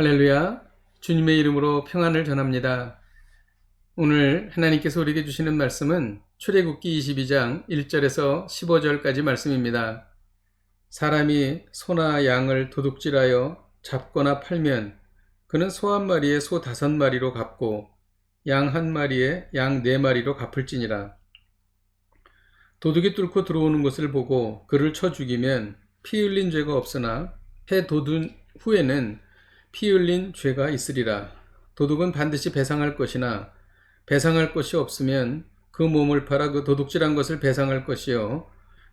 할렐루야. 주님의 이름으로 평안을 전합니다. 오늘 하나님께서 우리에게 주시는 말씀은 출애굽기 22장 1절에서 15절까지 말씀입니다. 사람이 소나 양을 도둑질하여 잡거나 팔면 그는 소 한 마리에 소 5마리로 갚고 양 한 마리에 양 4마리로 갚을지니라. 도둑이 뚫고 들어오는 것을 보고 그를 쳐 죽이면 피 흘린 죄가 없으나 해 돋은 후에는 피 흘린 죄가 있으리라. 도둑은 반드시 배상할 것이나 배상할 것이 없으면 그 몸을 팔아 그 도둑질한 것을 배상할 것이요,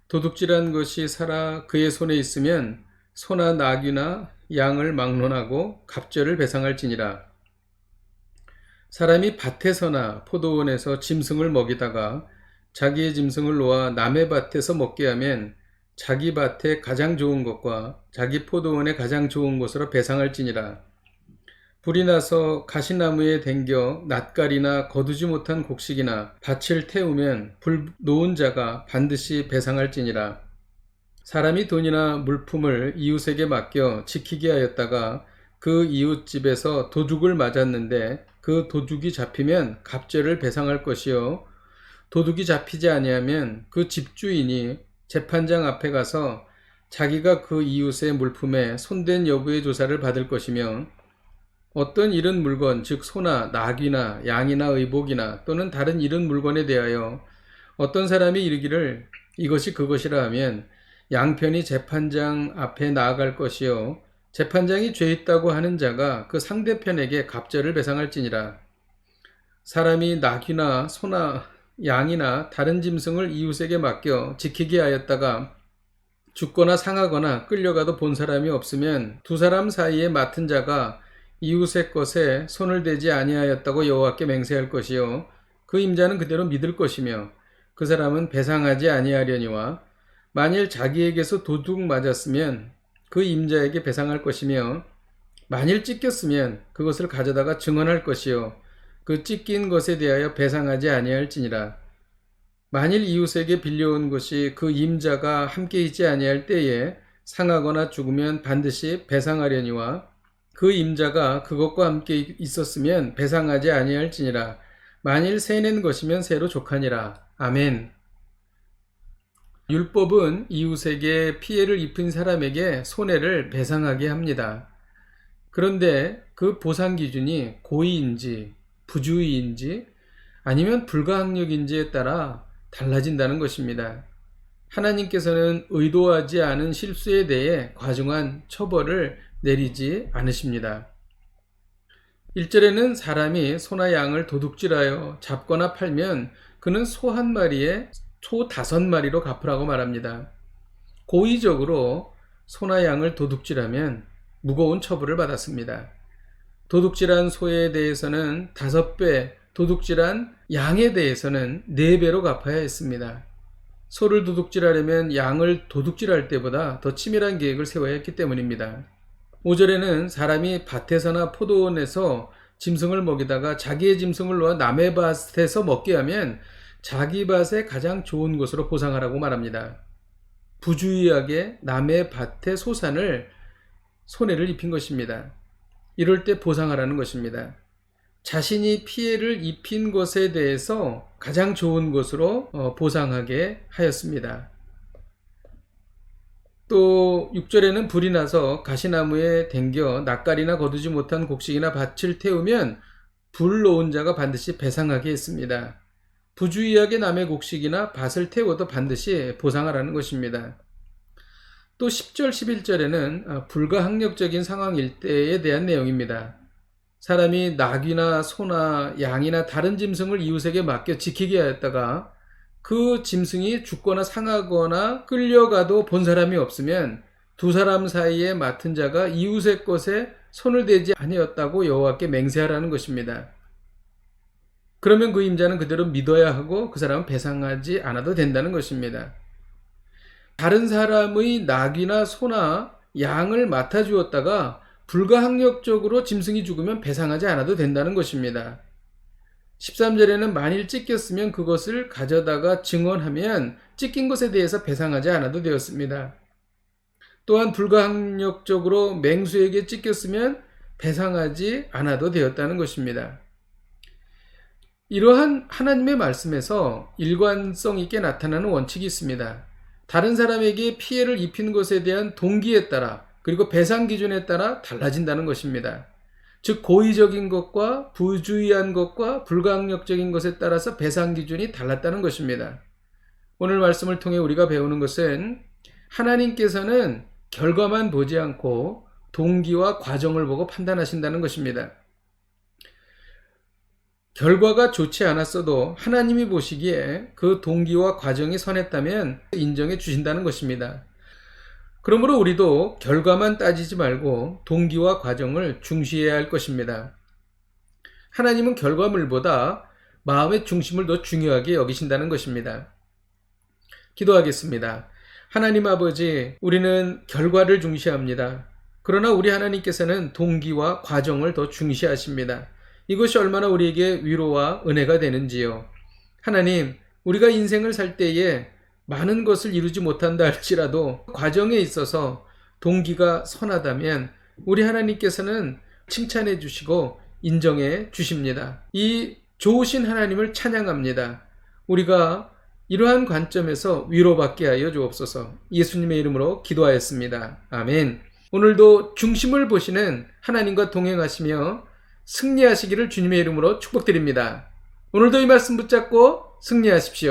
도둑질한 것이 살아 그의 손에 있으면 소나 나귀나 양을 막론하고 갑절을 배상할지니라. 사람이 밭에서나 포도원에서 짐승을 먹이다가 자기의 짐승을 놓아 남의 밭에서 먹게 하면 자기 밭에 가장 좋은 것과 자기 포도원에 가장 좋은 것으로 배상할지니라. 불이 나서 가시나무에 댕겨 낫갈이나 거두지 못한 곡식이나 밭을 태우면 불 놓은 자가 반드시 배상할지니라. 사람이 돈이나 물품을 이웃에게 맡겨 지키게 하였다가 그 이웃집에서 도둑을 맞았는데 그 도둑이 잡히면 갑절을 배상할 것이요, 도둑이 잡히지 아니하면 그 집주인이 재판장 앞에 가서 자기가 그 이웃의 물품에 손댄 여부의 조사를 받을 것이며, 어떤 잃은 물건, 즉 소나 나귀나 양이나 의복이나 또는 다른 잃은 물건에 대하여 어떤 사람이 이르기를 이것이 그것이라 하면 양편이 재판장 앞에 나아갈 것이요, 재판장이 죄 있다고 하는 자가 그 상대편에게 갑절을 배상할지니라. 사람이 나귀나 소나 양이나 다른 짐승을 이웃에게 맡겨 지키게 하였다가 죽거나 상하거나 끌려가도 본 사람이 없으면 두 사람 사이에 맡은 자가 이웃의 것에 손을 대지 아니하였다고 여호와께 맹세할 것이요, 그 임자는 그대로 믿을 것이며 그 사람은 배상하지 아니하려니와, 만일 자기에게서 도둑 맞았으면 그 임자에게 배상할 것이며 만일 찢겼으면 그것을 가져다가 증언할 것이요, 그 찢긴 것에 대하여 배상하지 아니할지니라. 만일 이웃에게 빌려온 것이 그 임자가 함께 있지 아니할 때에 상하거나 죽으면 반드시 배상하려니와, 그 임자가 그것과 함께 있었으면 배상하지 아니할지니라. 만일 새낸 것이면 새로 족하니라. 아멘. 율법은 이웃에게 피해를 입힌 사람에게 손해를 배상하게 합니다. 그런데 그 보상 기준이 고의인지 부주의인지 아니면 불가항력인지에 따라 달라진다는 것입니다. 하나님께서는 의도하지 않은 실수에 대해 과중한 처벌을 내리지 않으십니다. 1절에는 사람이 소나 양을 도둑질하여 잡거나 팔면 그는 소 한 마리에 소 5마리로 갚으라고 말합니다. 고의적으로 소나 양을 도둑질하면 무거운 처벌을 받았습니다. 도둑질한 소에 대해서는 5배, 도둑질한 양에 대해서는 4배로 갚아야 했습니다. 소를 도둑질하려면 양을 도둑질할 때보다 더 치밀한 계획을 세워야 했기 때문입니다. 5절에는 사람이 밭에서나 포도원에서 짐승을 먹이다가 자기의 짐승을 놓아 남의 밭에서 먹게 하면 자기 밭에 가장 좋은 것으로 보상하라고 말합니다. 부주의하게 남의 밭의 소산을 손해를 입힌 것입니다. 이럴 때 보상하라는 것입니다. 자신이 피해를 입힌 것에 대해서 가장 좋은 것으로 보상하게 하였습니다. 또 6절에는 불이 나서 가시나무에 댕겨 낫갈이나 거두지 못한 곡식이나 밭을 태우면 불 놓은 자가 반드시 배상하게 했습니다. 부주의하게 남의 곡식이나 밭을 태워도 반드시 보상하라는 것입니다. 또 10절, 11절에는 불가항력적인 상황일 때에 대한 내용입니다. 사람이 나귀나 소나 양이나 다른 짐승을 이웃에게 맡겨 지키게 하였다가 그 짐승이 죽거나 상하거나 끌려가도 본 사람이 없으면 두 사람 사이에 맡은 자가 이웃의 것에 손을 대지 아니었다고 여호와께 맹세하라는 것입니다. 그러면 그 임자는 그대로 믿어야 하고 그 사람은 배상하지 않아도 된다는 것입니다. 다른 사람의 나귀나 소나 양을 맡아주었다가 불가항력적으로 짐승이 죽으면 배상하지 않아도 된다는 것입니다. 13절에는 만일 찢겼으면 그것을 가져다가 증언하면 찢긴 것에 대해서 배상하지 않아도 되었습니다. 또한 불가항력적으로 맹수에게 찢겼으면 배상하지 않아도 되었다는 것입니다. 이러한 하나님의 말씀에서 일관성 있게 나타나는 원칙이 있습니다. 다른 사람에게 피해를 입힌 것에 대한 동기에 따라 그리고 배상 기준에 따라 달라진다는 것입니다. 즉 고의적인 것과 부주의한 것과 불강력적인 것에 따라서 배상 기준이 달랐다는 것입니다. 오늘 말씀을 통해 우리가 배우는 것은 하나님께서는 결과만 보지 않고 동기와 과정을 보고 판단하신다는 것입니다. 결과가 좋지 않았어도 하나님이 보시기에 그 동기와 과정이 선했다면 인정해 주신다는 것입니다. 그러므로 우리도 결과만 따지지 말고 동기와 과정을 중시해야 할 것입니다. 하나님은 결과물보다 마음의 중심을 더 중요하게 여기신다는 것입니다. 기도하겠습니다. 하나님 아버지, 우리는 결과를 중시합니다. 그러나 우리 하나님께서는 동기와 과정을 더 중시하십니다. 이것이 얼마나 우리에게 위로와 은혜가 되는지요. 하나님, 우리가 인생을 살 때에 많은 것을 이루지 못한다 할지라도 과정에 있어서 동기가 선하다면 우리 하나님께서는 칭찬해 주시고 인정해 주십니다. 이 좋으신 하나님을 찬양합니다. 우리가 이러한 관점에서 위로받게 하여 주옵소서. 예수님의 이름으로 기도하였습니다. 아멘. 오늘도 중심을 보시는 하나님과 동행하시며 승리하시기를 주님의 이름으로 축복드립니다. 오늘도 이 말씀 붙잡고 승리하십시오.